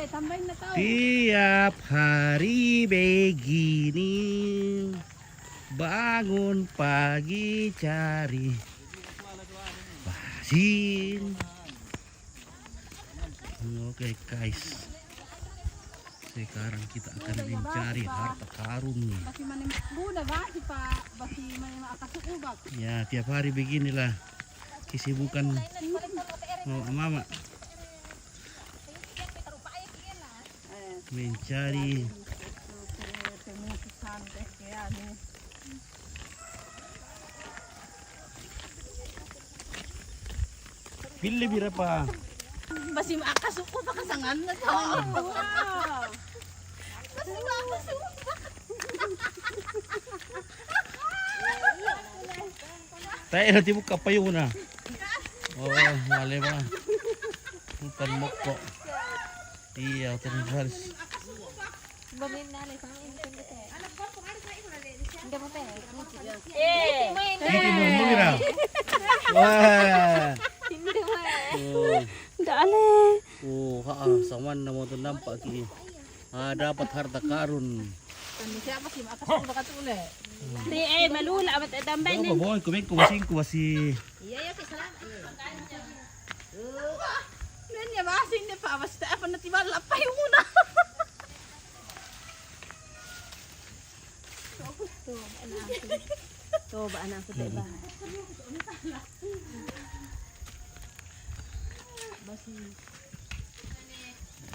tambahin na tao. Tiap hari begini, bangun pagi cari basin. Oke guys, sekarang kita akan mencari harta karun. Basi manim buda basi pa, basi manim akasubak. Ya tiap hari beginilah kesibukan mama mencari. Pilih berapa? Basi akasubak kasangan na to. Basi akasubak. Tayo nanti buka payung na. Oh, mali ba? Bukan moko. Iya, terus. Hindi mo mira. Wah. Oh. Dale. Oh, saman na mo to nampak ki. Dapat harta karun. Siapa sih akasubak ule? Di malula amat tambay Ano ba boy, kuming kumasing kuwasi. Iya salam. Nanya basi ni pa basta apa na tibala pa yung una. Coba anak ko diba.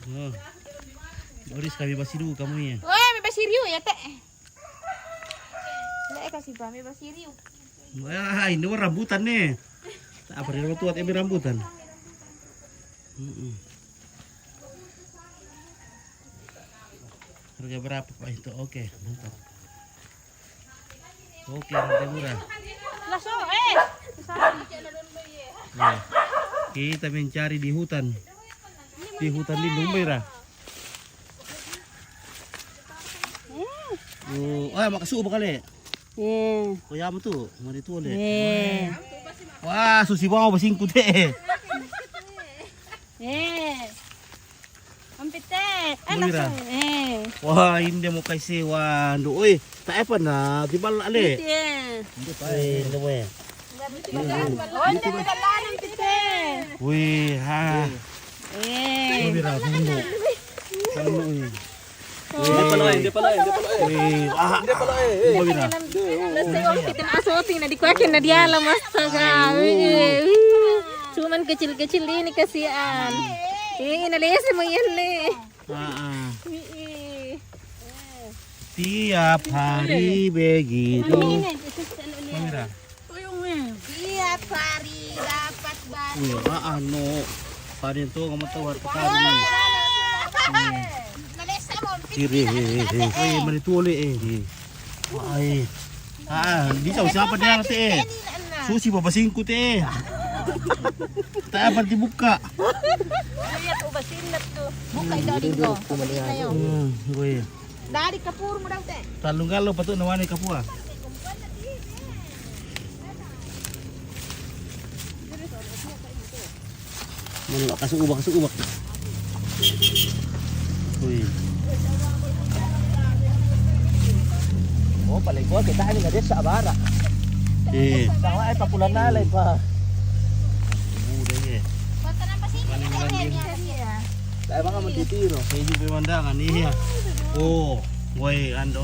Oh. Boris kami basi dulu kamu ya. Wah, may basiryo ya teh. Wala kasi ba may basiryo. Wah, ini mah rambutan nih. Apa di rumah tua tapi rambutan. Harga berapa Pak itu? Oke, mantap. Oke, harga murah. Laso Nah, kita mencari di hutan. Di hutan lindung merah. Makasih kali. Kaya mo tuh, mari tuh le. Wah, susi mo basingko deh. Ampite. Mira. Wah, hindi mo kasi wando. Uy, tae pa na, di ba ale? Hindi pa hindi mo eh. Onde medalanan pite. Uy, ha. Mira, bundo. Ano eh. Hindi pala. Uy, Hindi pala Mira. Nasi kita asoting na di kuakin na diala mastaga. Cuman kecil-kecil ini kasihan. Inalese mo yan le. Tiap hari begitu. Mira. Tiap hari dapat baru. Uy, ano? Parin to kamatawar ka ni. Nalesa mo. Kiri, uy, manituli eh. Ay. Bisa siapa dia nanti eh. Susi babasing ko te. Tayo pa dibuka. Lihat ubasin na to. Buka dari ko. Gue. Dari kapur mo daw te. Talong galo pa to nawani kapua. Mana kasih ubak. Uy. Oh, palay ko kita ini enggak desa bara. Sang ay papulan nalay pa. Udah ye. Kota nang pasini. Kaya mga matitiro. Medyo pemandangan iya. Oh, gue ando.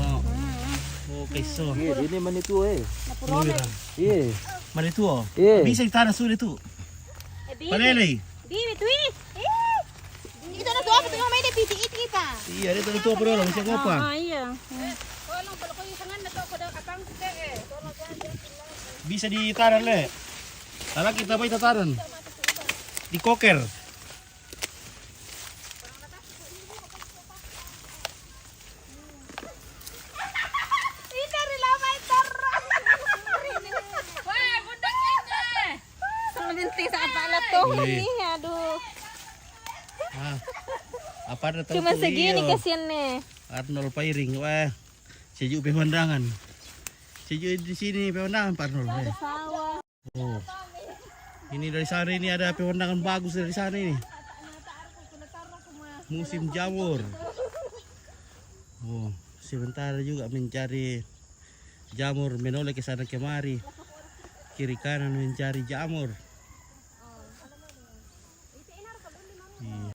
Okay so. Ini man ito eh. Mira. Iya. Manito. Eh. Bisa kita sulit tu. Palelay. Di bitwi. Ito na to, ito may dipitiit kita. Iya, dito dito pero lang siya kopa. Iya. Walang pala ko yung sangan na to ko daw kapang eh. Bisa ditaran le. Tala kita ba itataran? Di koker. Ina rilama tarra. Wah, bundak ini. Sama binti sa kapala to. Uy. Aduh. Apa na tayo? Cuma segini kasihan nih. Arnold Pairing. Wah. Siya yung pemandangan. Siya di sini pemandangan Pak Arnold. Sawah. Oh. Ini dari sana ini ada pemandangan bagus dari sana ini. musim jamur. Oh, sementara juga mencari jamur, menoleh ke sana kemari, kiri kanan mencari jamur. Iya.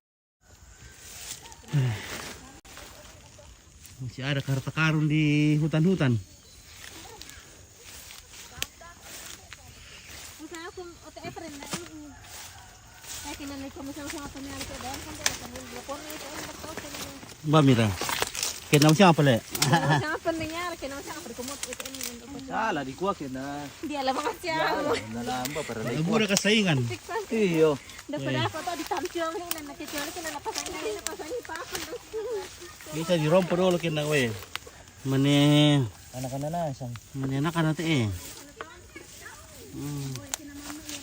Masih ada harta karun di hutan-hutan. Mbak Mira, kena siapa le? Siapa nangyari? Kaya siapa kumot ito Sala di kuha kina. Di alam mga siya. Nalamba para lay Nagmura ka saingan. Iyo. Dapat ako to di tamsiyo mo na nakikita ko na napasan pa ako. Bisa di rompo dulu kena we. Mane, Anak-anak na isang. mane anak kan te.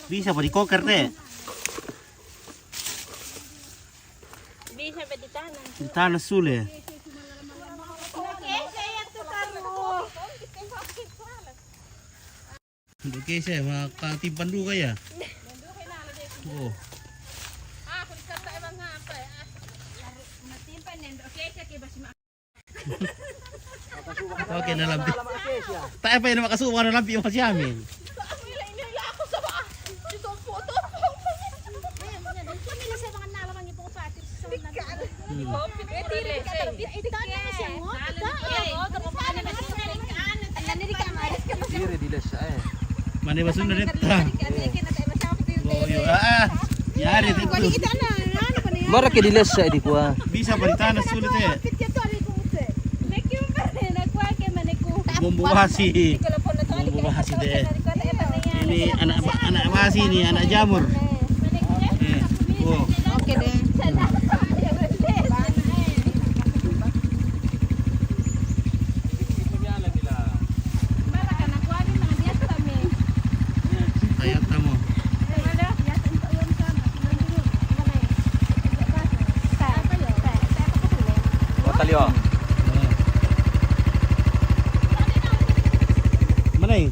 Bisa pa di koker te. Bisa ba di tanan? Di tanah sule. Oke saya makatimpan dulu kaya. Oh. Ako di kata emang apa ya? Matimpan yan. Okay, siya kay basi Oke na lampi. Tayo pa yun makasuwa na lampi yung kasi amin. Ila ako sa ba? Ito ang photo. Kamila sa mga nalaman niyo po sa atin sa mga Dire dilas siya eh. Mane basun na nito. Oh yo yari dito. Mara ke dilas siya di kuha. Bisa pa di tanah sulit eh. Bumbuhasi. Bumbuhasi deh. Ini anak wasi ini, anak jamur. Oh. Okay deh. Kayak kamu. Matalyo. Mana ini?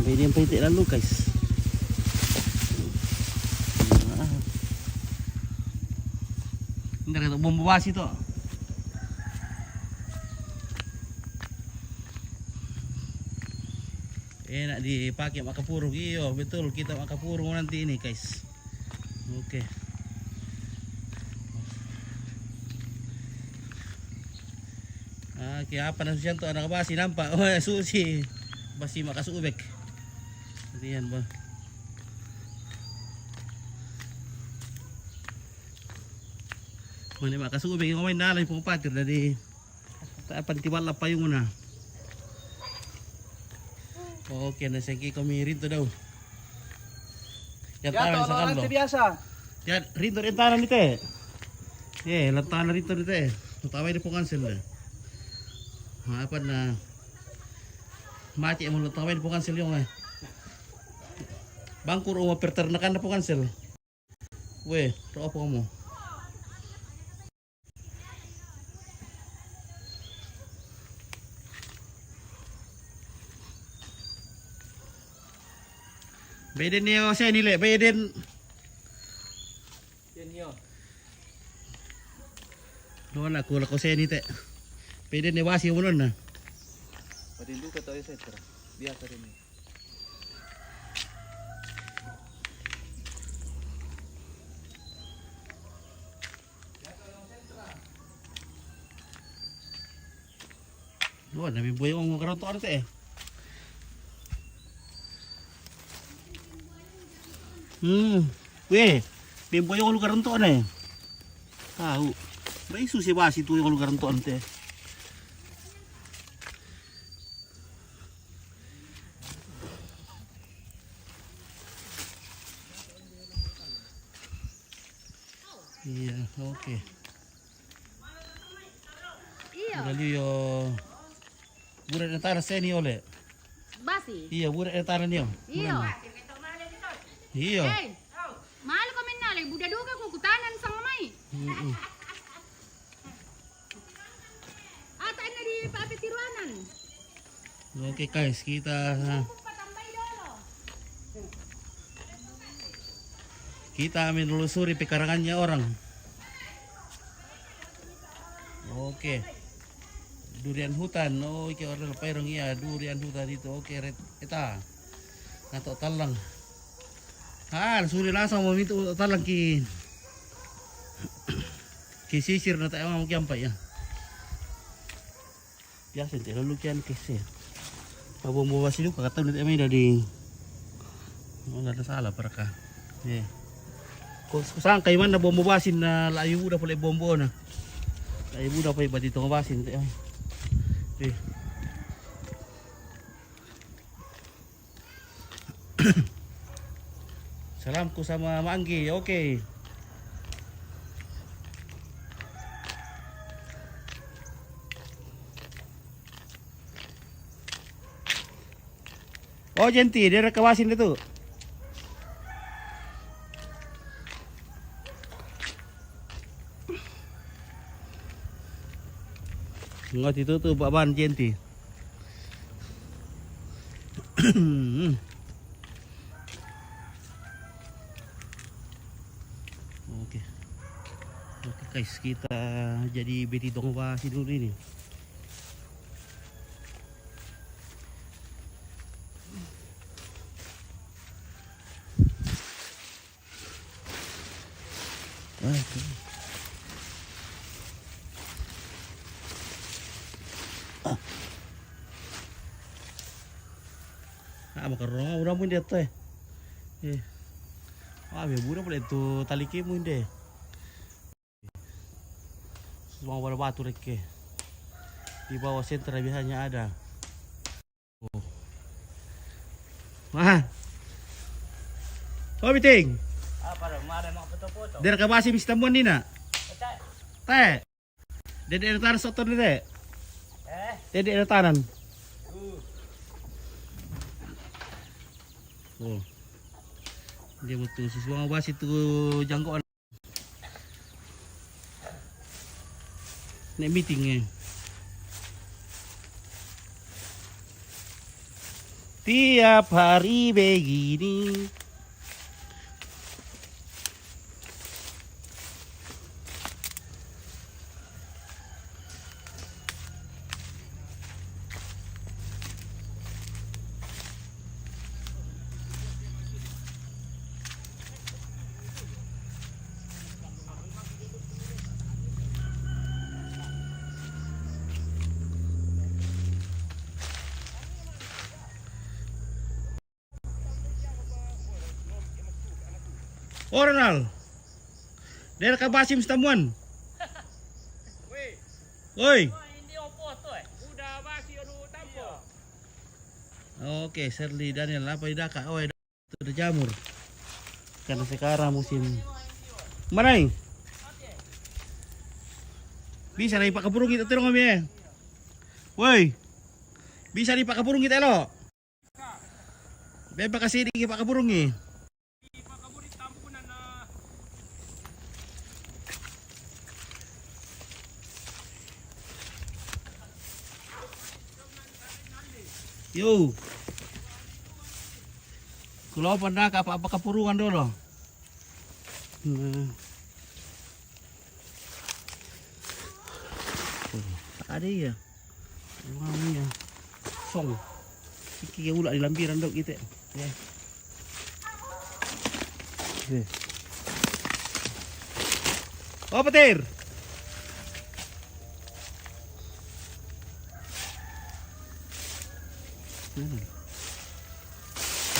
Pwede yung pwede lalo guys. Hindi rin ito bumbuwasi to. Enak dipakai makapurung. Iyo betul kita makapurung nanti ini guys. Oke. Kaya apa na siya to anak basi nampak. Oh susi. Basi makasubek. Diyan ba? Mane makasubek yung may nalay pong patir dari tapan tiwala pa yung una. Oke, na sige kami rito daw. Yan tayo sa kallo. biasa. Yan rito rin tayo nito eh. Lantaran rito nito eh. Tutaway na po cancel na. Apa na mati mo tutaway na po cancel yung eh. Bangkur o maperternakan na po cancel. Weh, roa po mo. Beden niyo saya nilai beden. Yan yo. Doon na kula ko saya ni te. Beden ni wasi mo nun na. Padindu ka tayo sa itra. Biasa rin eh. Doon, nabibuhay ko ang karoon to ano te eh. Weh, bimbo yung lugar nito ano eh. Tahu. May susi basi tu yung lugar nito ante. Iya, oke. Iya. Dali yo. Budak antara seni oleh. Basi. Iya, budak antara niyo. Iyo. Iya. Mahal ko min nalay buda duga Ah, tayo na di papitiruanan. Oke guys, kita menelusuri pekarangannya orang. Oke. Durian hutan. Oh, iki orang perong ya, durian hutan itu. Oke, red eta. Ngatok talang. Suri langsung mau minta talang ki. Ki sisir na tayo mau kiampai ya. Biasa tidak lalu kian kisir. Pabo mo basilu kakata ulit emay dari. Wala na salah para ka. Eh. Kung saan kayo man na bumbasin na layo udah pala bombo na. Layo udah pa iba dito ngabasin. Eh. Salamku sama Manggi. Oke. Oh Jenti, dia rekawasin itu. Nggak ditutup apaan Jenti. Oke. Oke guys, kita jadi beti dongwasi dulu ini. Makarong udah pun dia tuh. Budak boleh tu tali kemu deh. Semua warna batu reke. Di bawah sentra biasanya ada. Oh. Oh biting. Apa dah? Mana nak foto-foto? Dia kabasi mesti temuan ni nak. Teh. Dia taran sotor ni deh. Dia taran. Oh. Dia betul siswa ngabas itu jangkauan. Nek meeting ni. Tiap hari begini. Oh Ronald, dia kabasim setemuan. Woi. Hindi opo to Udah basi anu tampo. Oke, Serli Daniel apa idaka? Oh, udah jamur. Karena sekarang musim. Mana nih? Bisa nih Pak Kapurung kita terus ngomongnya. Woi. Bisa nih Pak Kapurung kita lo. Bebas kasih di Pak Kapurung nih. Yo. Kalau pernah apa kepurungan dulu. Tak ada ya. Wanginya. Song. Iki ulah di lampiran dok gitu. Ya. Oh petir.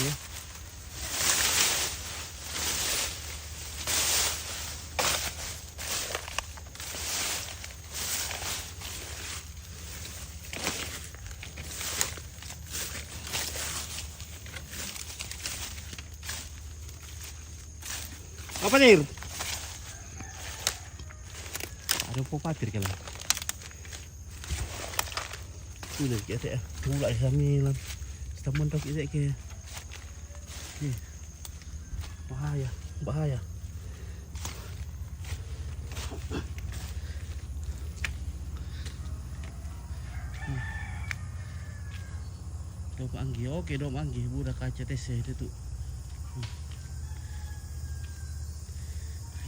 Ya. Apa nih? Ada patir kan? Udah kita mulai sambil teman dok itu kayak bahaya. Dom anggi. Oke, dom anggi. Budak kaca tes itu tuh.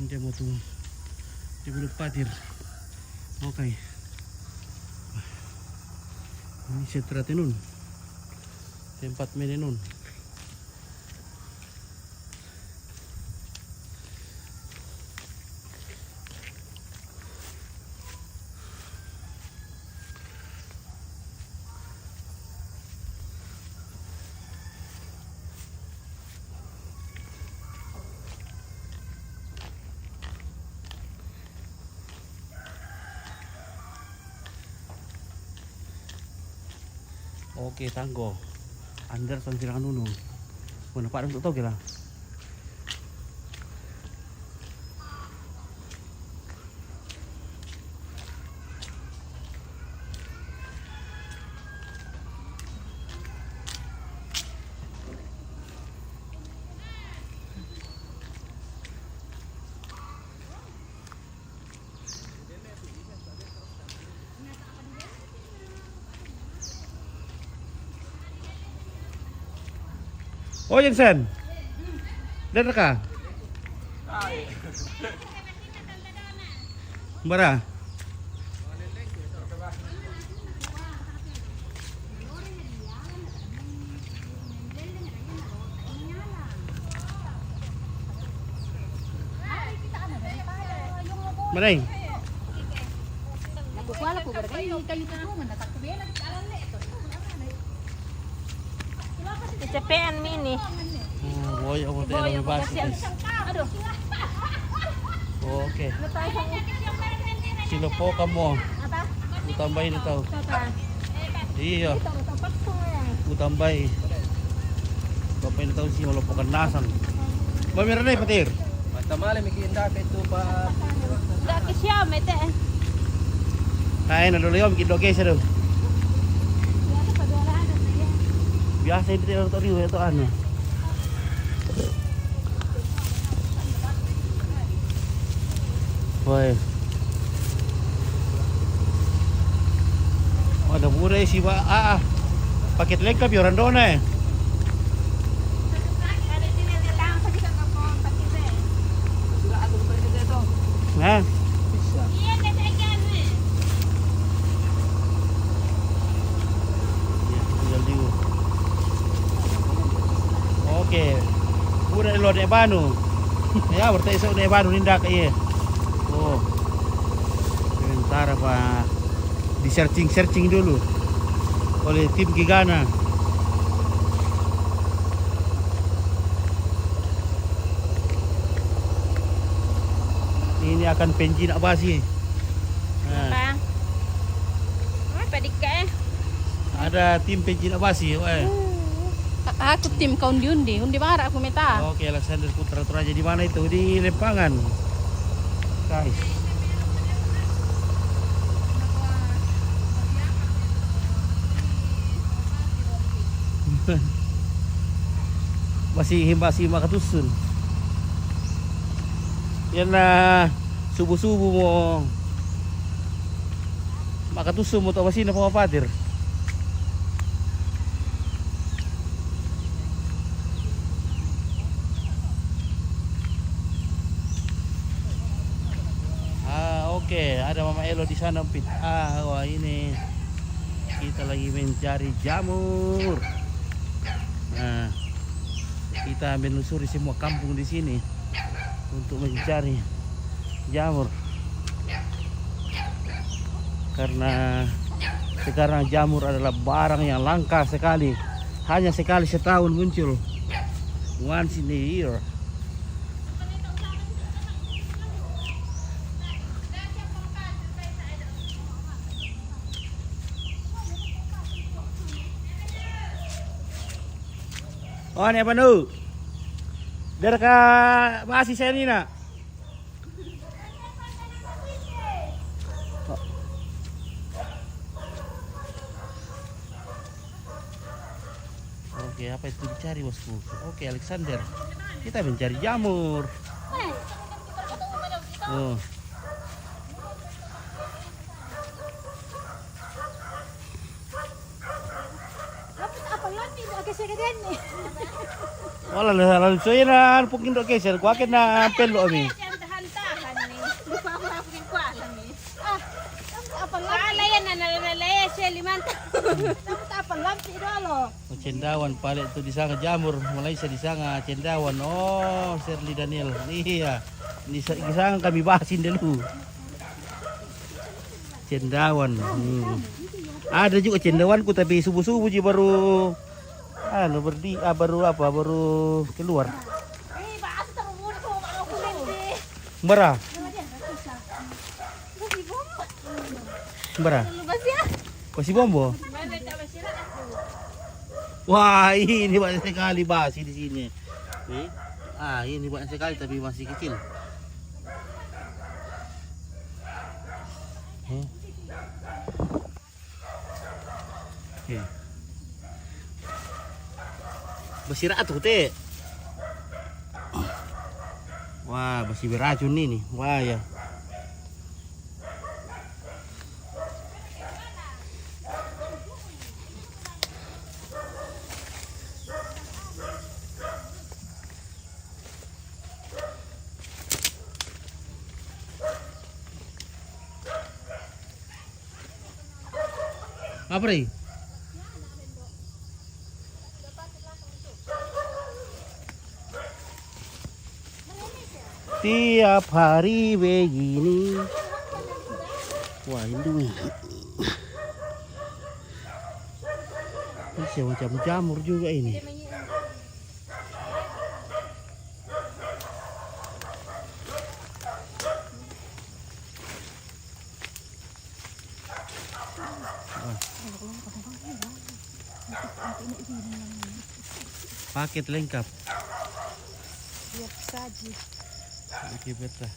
Hindi mo tuh. Di belum patir. Oke. Ini setratin nun. Tempat menenun. Oke, tanggo. Anderson silakan nunung. Mana Pak untuk tahu kira? Oh, Jensen. Dari ka? Bara. Mana? Nakukuha ko ba kayo tulungan na takbela alam na ito. Kecapean mini. Boy, ako tayo ng basi. Aduh. Oke. Sino po ka mo? Utambay nito. Iya. Utambay. Utambay nito si malopokan nasan. Mamira na patir. Matamali mikinda ito pa. Enggak ke siya mete. Ay, nalulayom kidoge siya do. Biasa itu tidak tahu itu anu. Woi. Ada murah sih Pak. Paket lengkap ya orang dona. Nah. Oke, udah lo de banu, ya berarti esok de banu nindak iya. Oh, sebentar apa di searching dulu oleh tim Gigana. Ini akan penjin abasi. Apa? Apa dikah? Ada tim penjin abasi, Aku tim kau undi bara aku minta. Oke, Alexander Putra Toraja di mana itu? Di Lempangan. Guys. Masih makatusun. Yan na subuh-subuh mo makatusun mo to masih na pamapatir. Oke, ada Mama Elo di sana Pit. Wah ini kita lagi mencari jamur. Nah, kita menelusuri semua kampung di sini untuk mencari jamur. Karena sekarang jamur adalah barang yang langka sekali. Hanya sekali setahun muncul. Once in a year. Oh, ini apa nu? Dari ka masih saya ini nak. Oke, apa itu dicari bosku? Oke, Alexander. Kita mencari jamur. Oh. Wala lalu saya na pukin do keser ko akin na pelo ami. Yan tahan-tahan ni. Di pa ako rin ko alam ni. Kala yan na nalalaya siya limanta. Tapang lampi dolo. Cendawan palit tu di sana jamur Malaysia di sana cendawan. Oh, Shirley Daniel. Iya. Di sana kami bahasin dulu. Cendawan. Ada juga cendawanku tapi subuh-subuh ji baru baru keluar. Berah. Berah. Masih bombo. Wah, ini banyak sekali basi di sini. Ini banyak sekali tapi masih kecil. Bersirah tuh teh. Wah, besi beracun ini. Wah ya. Apa nih? Tiap hari begini. Wah, ini macam jamur juga ini. Paket lengkap. Siap saji. Oke, betul.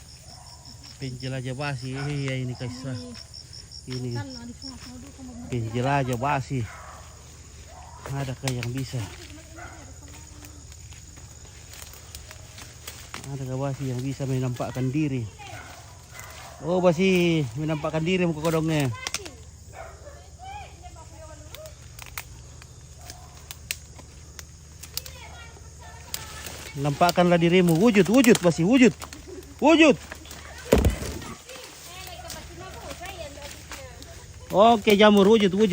Penjelajah basi. Iya ini Kaisa. Ini penjelajah basi. Adakah yang bisa? Adakah basi yang bisa menampakkan diri? Oh, basi menampakkan diri muka kodongnya. Nampakkanlah dirimu, wujud basi, wujud. Oke, jamur, wujud. Mana?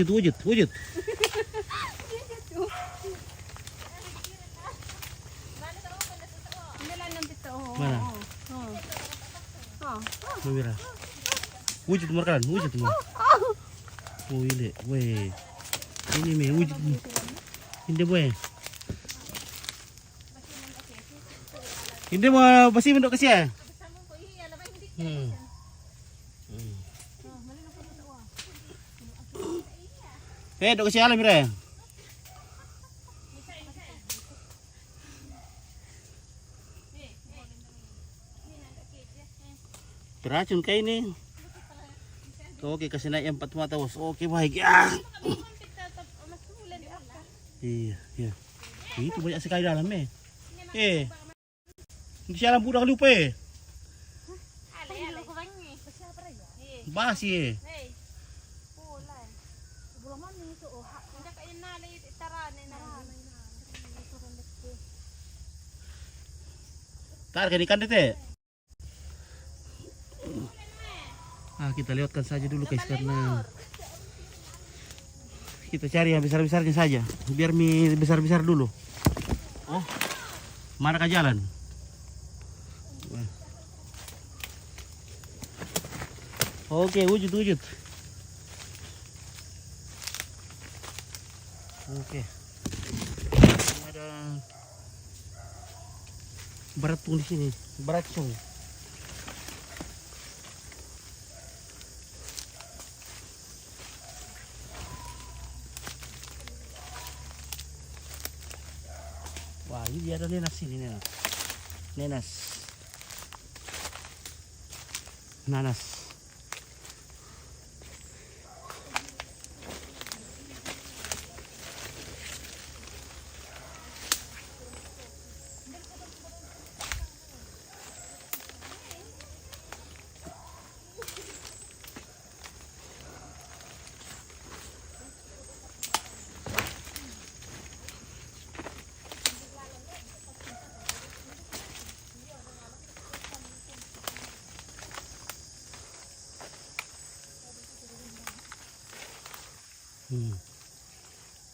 Mira. Wujud mereka, wujud semua. Oh, ini, weh. Ini wujud. Ini weh. Hindi mo basi mo kasi eh. Do kasi alam mire. Beracun kayak ini. Oke, kasih naik 4 mata bos. Oke, baik ya. Iya. Itu banyak sekali dalamnya. Hindi siya lang budak lupa eh. Basi eh. Tar kan ikan dete. Kita lewatkan saja dulu guys karena kita cari yang besar-besarnya saja. Biar mie besar-besar dulu. Oh, mana ke jalan? Oke, wujud. Oke. Ada berat pun di sini, berat sung. Wah, ini ada nenas ini, nanas.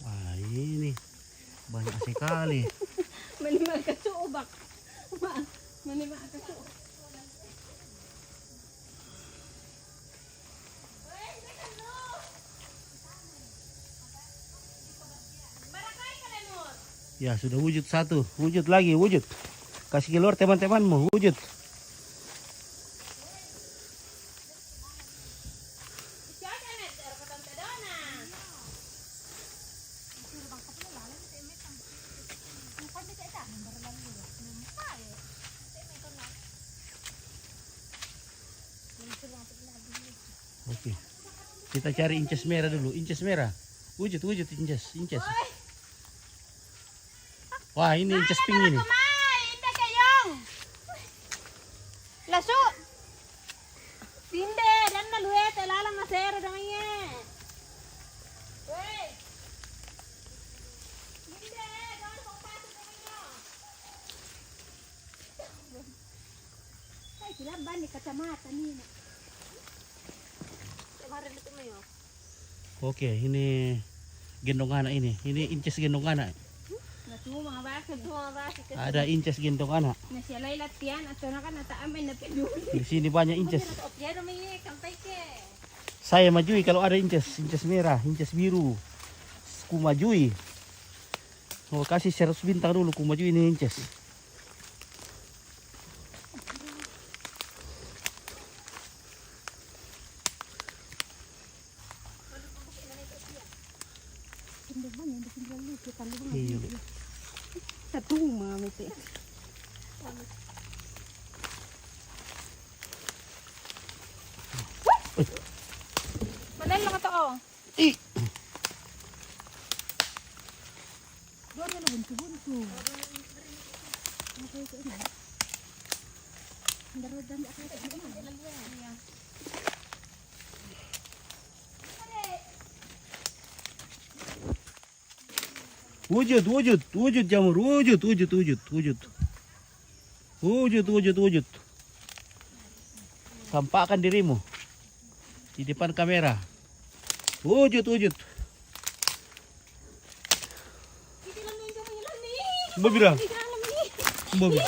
Wah ini banyak sekali. Manima ka suubak. Manima ka suubak. Ya sudah wujud satu, wujud lagi, wujud. Kasih keluar teman-temanmu, wujud. Oke, kita cari inces merah dulu, inces merah. Wujud, wujud, inces, inces. Wah ini inces pink ini. Hindi kayong. Laso. Hindi, dan naluet, lalang masero damanya. Wait. Hindi, doon kung pasok damanya. Ay, sila ba ni kacamata nina. Kemarin itu mo yun. Oke, ini gendong anak ini inces gendong anak. Natuwa mga basi kasi. Ada inces gendong anak. Nasyalay latian at na kan nataamay na peduli. Di sini banyak inces. Pero may kampay ke. Saya majui kalau ada inces merah, inces biru. Ku majui. Oh, kasih 100 bintang dulu, ku majui ini inces. Iya. Satu mga mete. Manay lang ito oh. Ih. Doon na buntu-buntu. Wujud, wujud, wujud jamur, wujud, wujud, wujud, wujud. Wujud, wujud, wujud. Tampakkan dirimu di depan kamera. Wujud, wujud. Babira. Babira.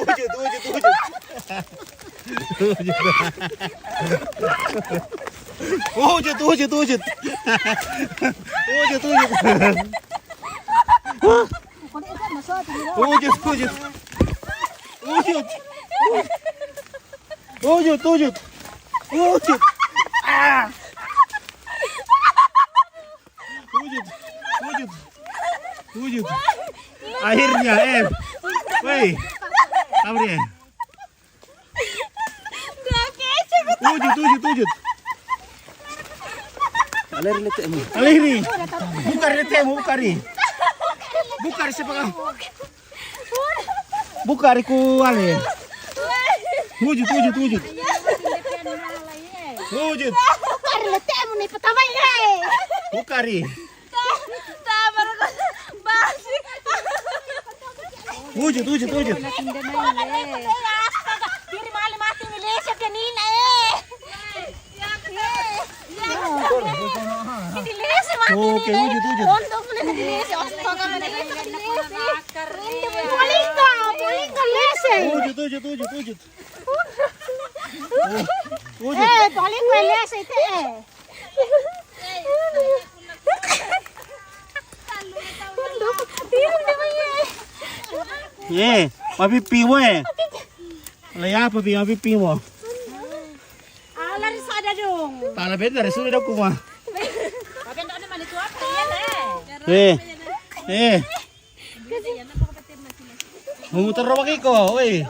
Wujud, wujud, wujud. Wujud, wujud, wujud. Wujud, wujud. Wujud, wujud. Wujud. Wujud, wujud. Wujud. Ah. Wujud. Wujud. Wujud. Akhirnya, Woi. Kamri. Wujud, wujud, wujud. Alir letemu. Aliri. Bukar letemu, bukari. Bukari siapa kau? Bukari ku alir. Wujud, wujud, wujud. Wujud. Bukari letemu ni pertama ini. Bukari. Tabar ko basi. Wujud, wujud, wujud. Diri mahal mati Malaysia kanina Hindi Malaysia mati. Oke, wujud, wujud. Untuk mo na Malaysia. Astaga na Puling ka Malaysia. Wujud, wujud, wujud, wujud. Wujud. Puling ko Malaysia ito Mapipi mo Laya papi, mapipi mo. Lari sada dong. Tala benda resul dah kuma. Mabendo naman ito yan Memutar rawak iko, oi.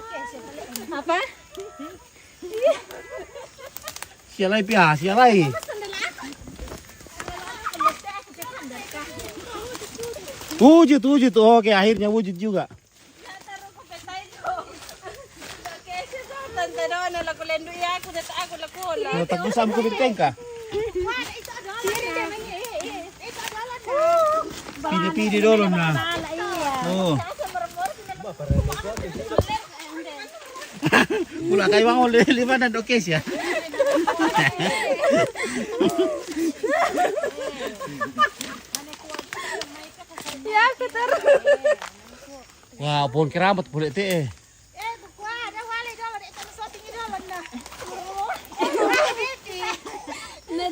Apa? Sialai pia, sialai. Wujud, wujud. Oke, akhirnya wujud juga. Tapos ang kulit ka. Pili-pili dulu na. Oh. Pula kayo mga ulit lima na oke siya. Ya, kita. Wah, pohon keramat boleh teh.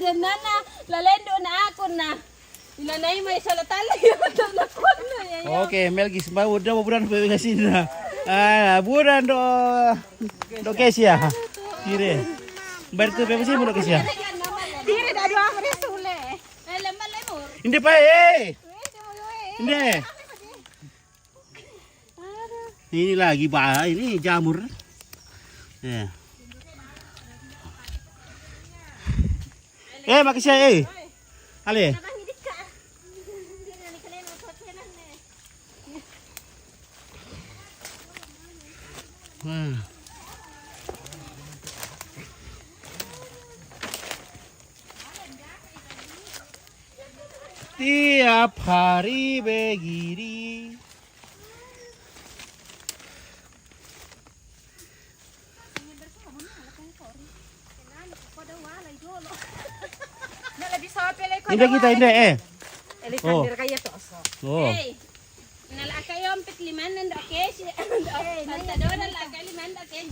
Nana, lalendo na ako na. Ilanay may salatala yung talakon na yan. Oke, Melgis mau udah mau bulan pe sini na. Ah, bulan do kesia. Kire. Bar tu pe sih mau kesia. Diri dah dua hari sule. Alam mo. Hindi pa Hindi. Ini lagi bah, ini jamur. Ya. Makasih Ale. Tiap hari begini. Hindi kita hindi Elevator kaya to. Oh. Hey, nalaka yung pitliman ng dokes. Nalaka doon nalaka liman dokes.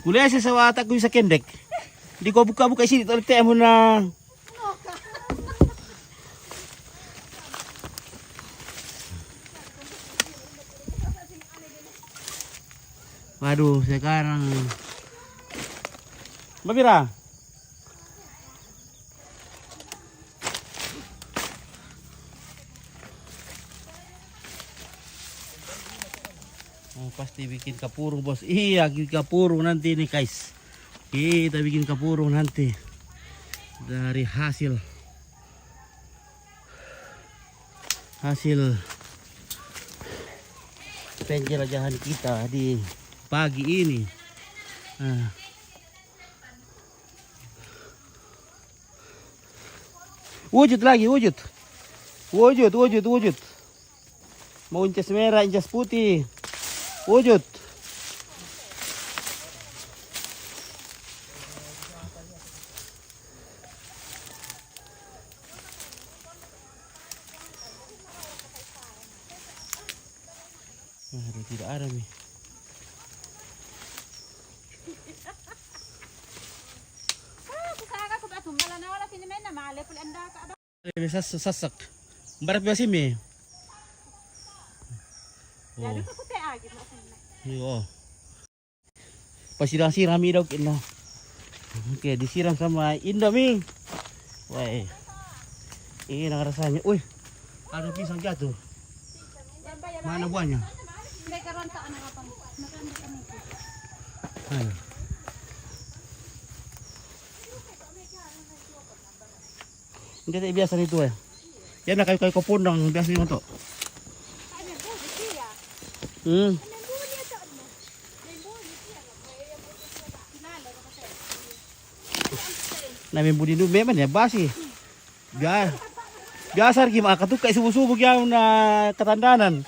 Mulai sa sawata ko sa kendek. Hindi ko buka-buka sini to mo na. Waduh, sekarang Mabira. Oh, pasti bikin kapurung bos. Iya, bikin kapurung nanti nih guys. Kita bikin kapurung nanti dari hasil penjelajahan kita di pagi ini. Wujud lagi, wujud. Mau incas merah, incas putih. Wujud. Aduh, tidak ada nih. Sasak. Berapa sih mi? Oh. Pas siram daw kina. Oke, disiram sama Indomie. Wah, enak rasanya. Uy, ada pisang jatuh. Mana buahnya? Hindi biasa nito eh. Yan na kayo kopondang biasa yun to. Namin budi nu memang ya basi. Biasa lagi makatuka subuh-subuh yang na ketandanan.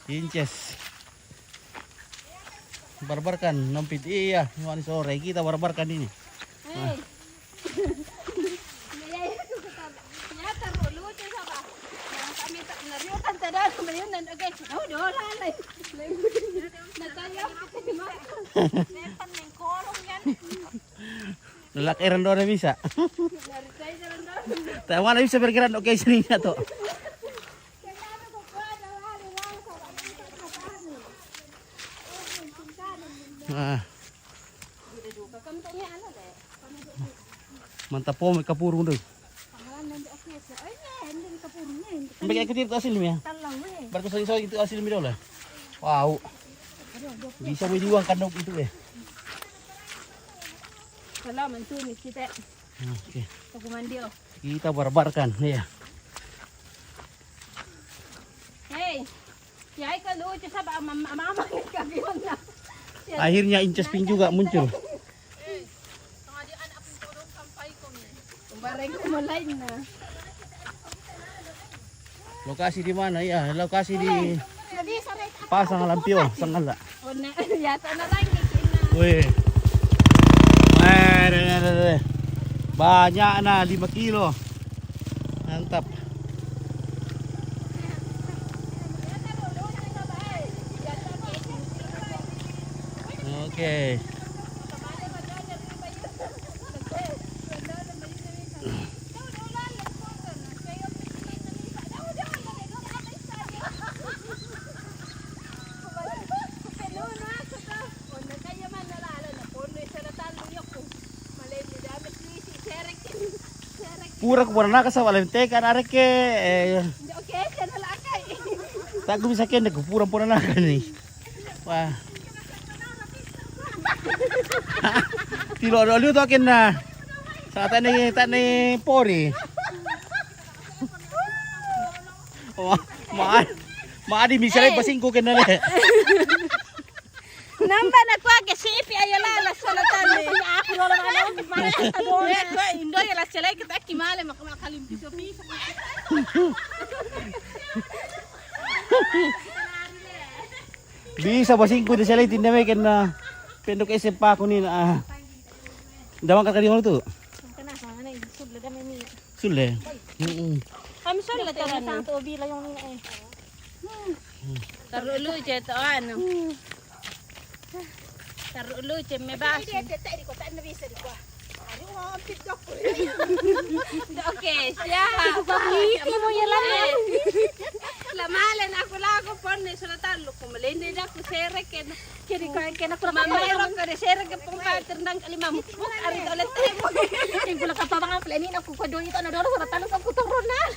Inces. Barbarkan nampit iya, wani sore kita barbarkan ini. Lalaki rando na bisa. Tawa na bisa bergerak oke sini to. Ah. Mantap po, may kapurong doon. Bagi aku tidak asil ni ya. Baru saya itu asil mi lah. Wow. Bisa mo diwang kanog itu eh. Salamat tumis kita. Oke. Pagkumandio. Kita barbarkan ya. Hey. Yai ka lucu sa mama ka biyon na. Akhirnya Inces Ping juga muncul. Bareng ko mulai na. Lokasi di mana ya? Lokasi di Pasang Lampio, Sangala. O na yata na lang kina. Wih. Banyak na 5 kilo. Mantap. Oke. Pura ko na ka sa walente kan are ke Okay, siya na lang kay. tak bisa kene ko pura na ka ni. Wah. Tilo dulu to ken na. Sa tani pori. Oh, maadi misalnya pasingko ken na le. Namba na kwa ke sipi ayo la salatan. Ako wala na mara ta do. Ko indo ya la chelai kita kimale makalim piso piso. Bisa pasingko di sala tiname ken na pendok SMP ko ni na. Dawang ka kadi tu. Kana sana na sudle da memi. Sulle. Kami sudle ta na to bila yung ni eh. Tarulo jeto ano. Tarulo je me bas. Okay, siya. Iti mo yan lang. Lamalan ako lago pon ni sulatan lu kumalindi na ko sere ken Kini kaya na kurang mamayro ko de sere ke pung pater nang kalimam ari ulit mo. Yung pula kapabang ang planin ako kwa doon ito na doon sa talos ang kutong ronal.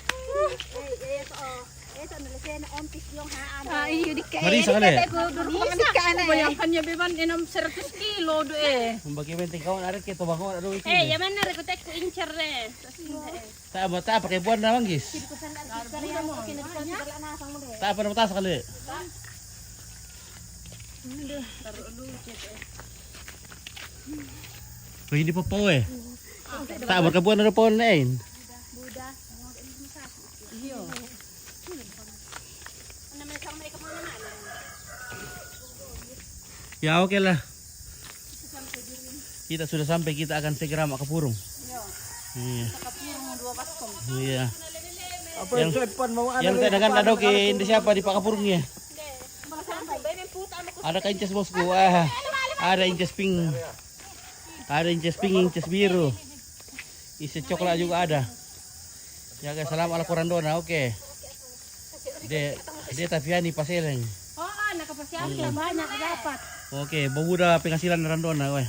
Ay, yun di kaya. Mari sakali. Bayang kanya biman inom 100 kilo do eh. Bagi penting kawan are ke to bango ado itu. Eh, yaman na ko tek ko incher re. Tak mata pakai buat na manggis. Tak apa mata sekali. Oh, ini popo eh. Tak berkebuan ada pohon lain. Ya oke lah. Kita sudah sampai, kita akan segera mak kapurung. Iya. Iya. Apa yang depan mau Yang dengan ada ke ini siapa di Pak Kapurungnya? Ada kan Inces bosku. Ah, ada Inces Ping. Ada Inces Ping, Inces biru. Isi coklat juga ada. Ya guys, salam ala Korandona. Oke. Dia Tafiani Paseleng. Oo, nakapasyahan banyak dapat. Oke, babuda penghasilan Randona, weh.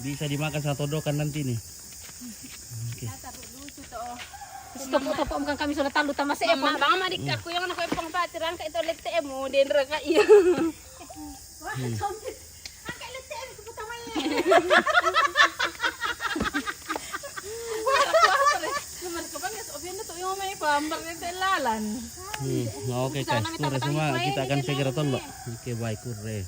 Bisa dimakan sa todokan nanti nih. Oke. Topo-topo ang kami sa talo tama sa Mama, baka madik ako yung ako yung pangpatiran ka ito lete mo, din ra ka iyo. Oke guys, semua kita akan segera tolong. Oke, baik, kurre.